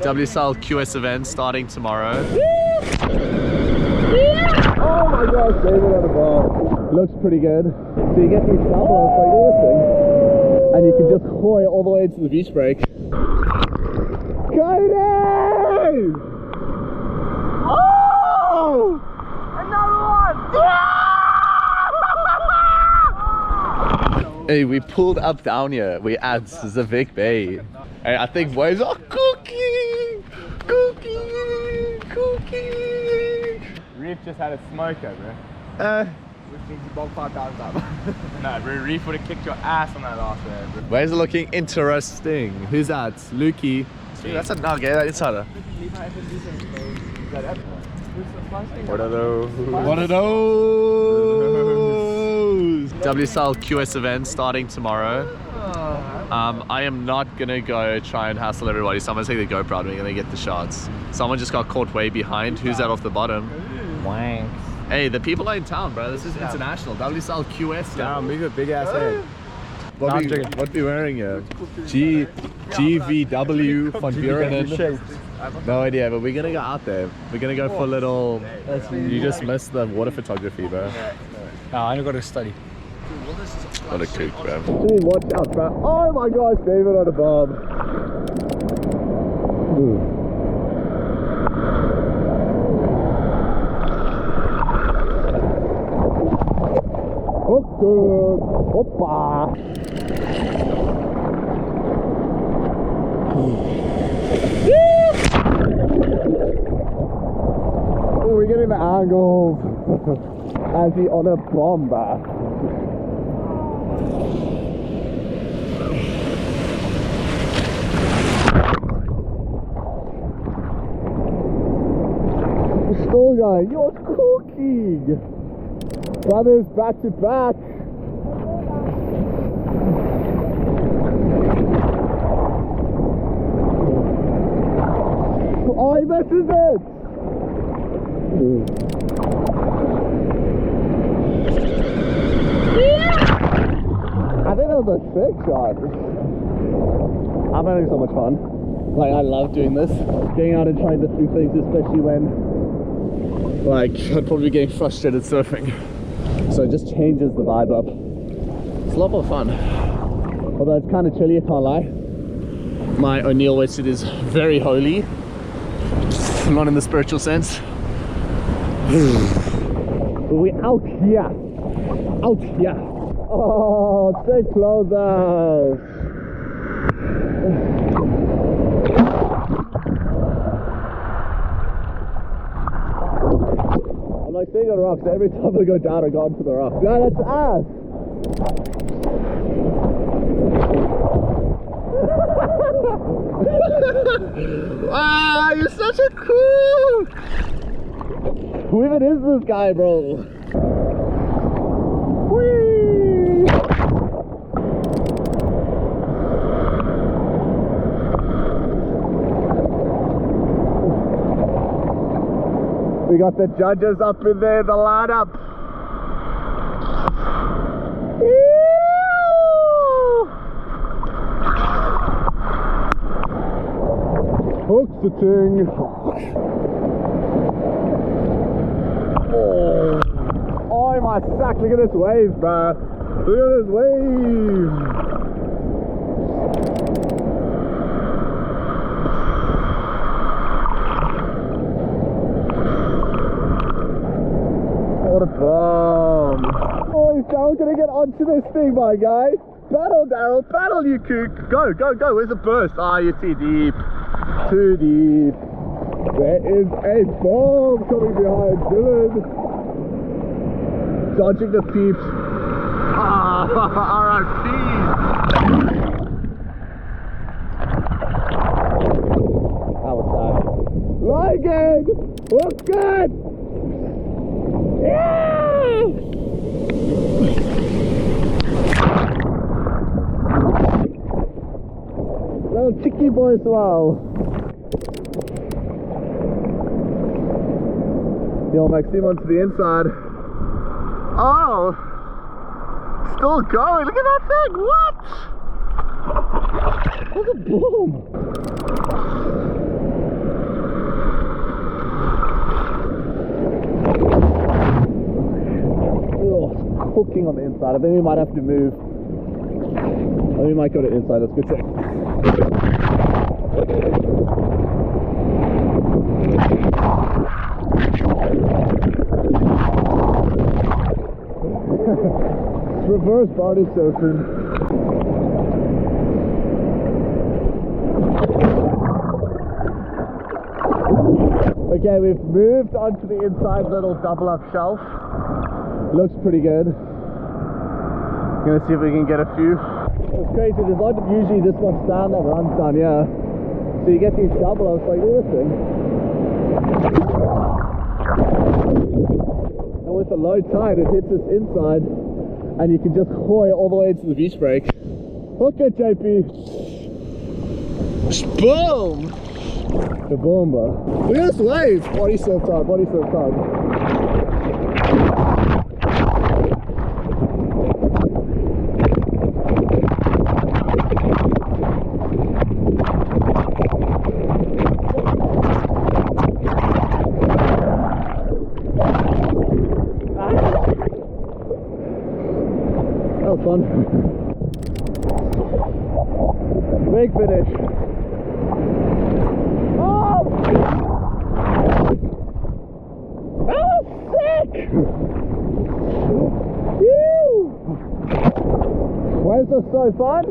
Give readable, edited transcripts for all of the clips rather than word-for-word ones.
WSL QS event starting tomorrow. Oh my gosh, David on the ball. Looks pretty good. So you get these doubles like this, and you can just hoy all the way into the beach break. Cody! Oh! Another one! Hey, we pulled up down here. We at the VIC BAY. Hey, I think waves are cooking! Cooking! Reef just had a smoker, bro. Which means you bogged 5,000 up. No, bro, Reef would have kicked your ass on that last wave, bro. Waves are looking interesting. Who's that? Lukey. Dude, that's a nugget, that insider. What are those? What are those? WSL QS event starting tomorrow. I am not gonna go try and hassle everybody. Someone's taking the GoPro out of me and they get the shots. Someone just got caught way behind. Who's that off the bottom? Wanks. Hey, the people are in town, bro. This is international. WSL QS. Damn, move a big ass head. What be wearing here? GVW von Buren. No idea, but we're gonna go out there. We're gonna go for a little. You just missed the water photography, bro. No, I got to study. What a kook, bro. Dude, watch out, bro. Oh my gosh, David on the bomb. Hooked. Hoppa. Oh, we're getting the angle. As he on a bomber. Still going. You're cooking. Brothers back to back. Oh, he misses it. I think that was a sick shot. I'm having so much fun. Like, I love doing this. Getting out and trying to do things, especially when, like, I'd probably be getting frustrated surfing. So it just changes the vibe up. It's a lot more fun. Although it's kind of chilly, I can't lie. My O'Neill wetsuit is very holy. Not in the spiritual sense. We're out here. Out here. Oh, stay closer. I'm like staying on rocks. Every time I go down, I go onto the rock. Yeah, that's ass. Wow, you're such a cool. Who even is this guy, bro? Whee! We got the judges up in there, the lineup. Hook's the thing. Oh my sack, look at this wave, bruh. Look at this wave. What a bomb. Oh, he's down, gonna get onto this thing, my guy. Battle, Daryl, battle, you kook. Go, go, go. Where's the burst? Ah, you're too deep. Too deep. There is a bomb coming behind Dylan. Dodging the peeps. Ah, R.I.P. That was sad. Lygan! What's good? Yeah! Little chicky boy as well. Yo, Maxime onto the inside. Oh! Still going. Look at that thing. What? Look at boom. working on the inside. I think we might have to move. I think we might go to the inside. Let's go check. Reverse body surfing. Okay, we've moved onto the inside little double up shelf. Looks pretty good. Gonna see if we can get a few. It's crazy, there's not usually this much sand that runs down here. So you get these double ups like this thing. And with the low tide, it hits this inside and you can just hoy all the way into the beach break. Hook it, JP. Boom! The bomba. Look at this wave! Body surf time, body surf time. That was fun. Big finish. Why is this so fun?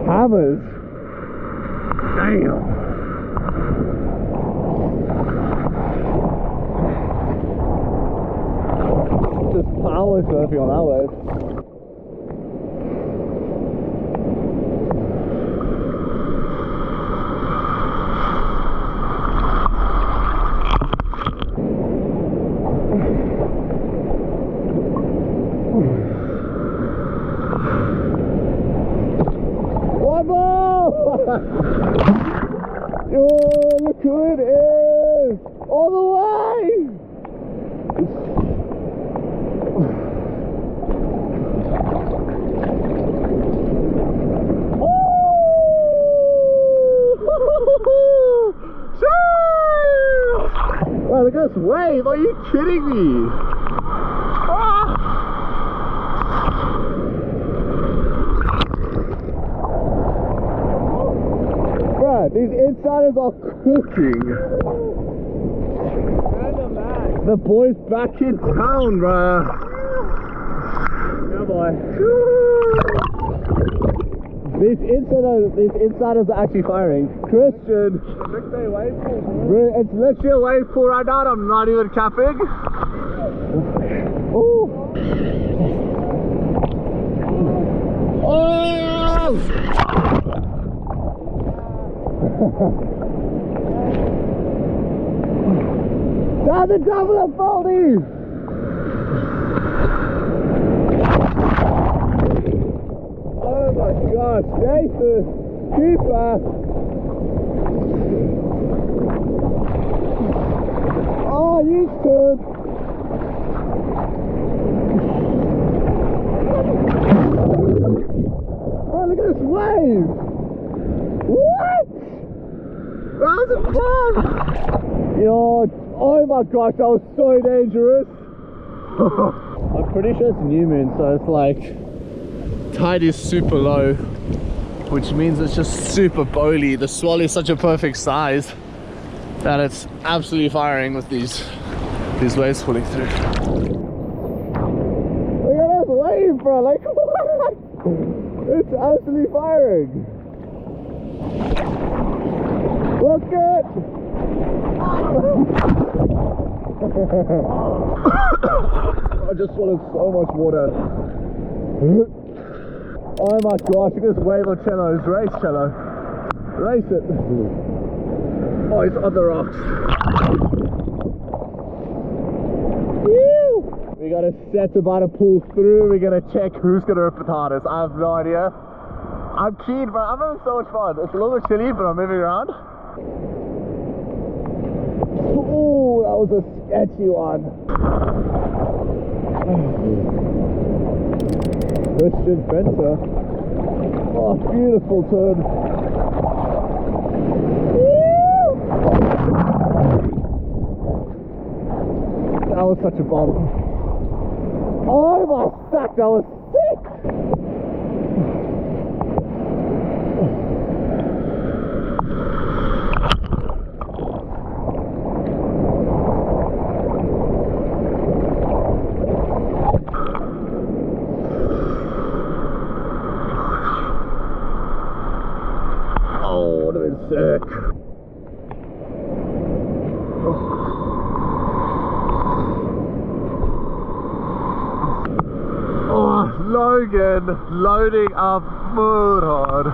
Hammers. Damn. Just power surfing on that wave. One more! Yo, look who it is! All the way! Wow, look at this wave! Are you kidding me? Bruh, these insiders are cooking. The boys back in town, bruh. Yeah, boy. These insiders are actually firing. Christian. Big Bay wave pool. It's literally a wave pool right now. I'm not even capping. Oh. Oh. Down the double up foldies. Oh my gosh, Jason, keeper. Oh, you stood. Oh, look at this wave. What? That was fun. Yo, oh my gosh, that was so dangerous. I'm pretty sure it's new moon, so it's like tide is super low, which means it's just super bowly. The swell is such a perfect size that it's absolutely firing with these waves pulling through. Look at this wave, bro! Like what? It's absolutely firing. Look at. I just swallowed so much water. Oh my gosh, look at this wave on cellos. Race cello. Race it. Oh, it's on the rocks. Woo! We got a set about to pull through. We're gonna check who's gonna rip it hardest. I have no idea. I'm keen, but I'm having so much fun. It's a little bit chilly, but I'm moving around. Oh, that was a sketchy one. Christian Fenter. Oh, beautiful turn. That was such a bomb. Oh my sack, that was sick! Oh, would have been sick. Logan loading up mood hard.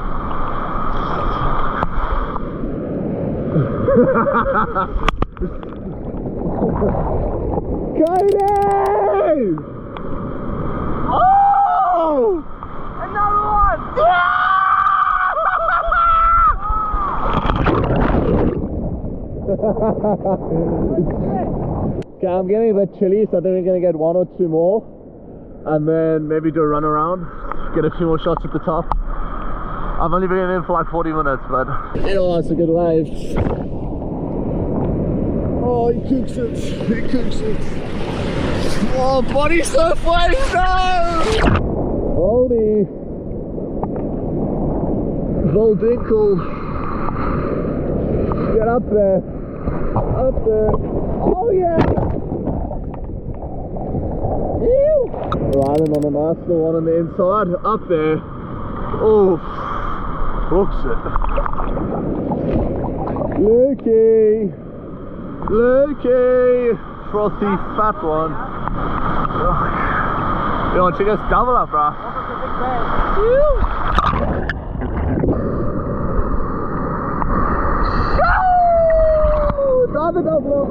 Cody! Oh! Another one! Okay, I'm getting a bit chilly, so I think we're gonna get 1 or 2 more. And then maybe do a run around, get a few more shots at the top. I've only been in for like 40 minutes, but oh, that's a good wave. Oh, he cooks it, he cooks it. Oh, body surf wave, no! Holy Voldinkle. Get up there, up there. Oh yeah! Riding on a nice little one on the inside, up there. Oh, hooks it. Lukey, Lukey, frothy fat one. You want to just double up, bruh? Another double up.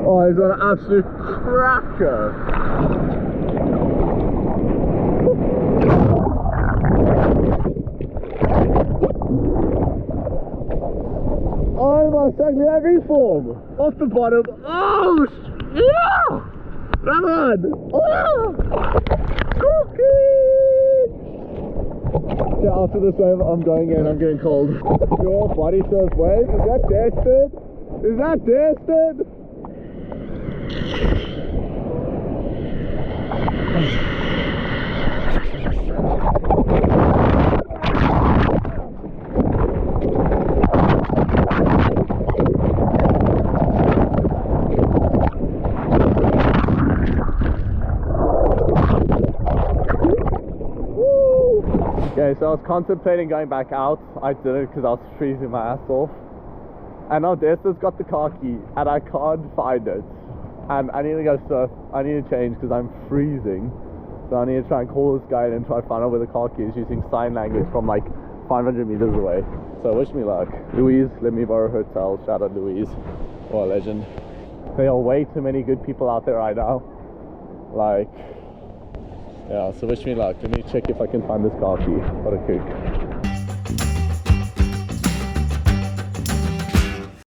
Oh, he's on an absolute cracker. Oh my exactly every form. Off the bottom. Oh, yeah! Come on! Oh! Okay, after this wave, I'm going in. I'm getting cold. Your body surf wave. Is that tested? Is that tested? Okay, so I was contemplating going back out. I didn't because I was freezing my ass off. And now Desta's got the car key and I can't find it. And I need to go surf. I need to change because I'm freezing. So I need to try and call this guy and try to find out where the car key is using sign language from like 500 meters away. So wish me luck. Louise, let me borrow her towel. Shout out Louise. What a legend. There are way too many good people out there right now. Like, yeah, so wish me luck. Let me check if I can find this car key. What a kook.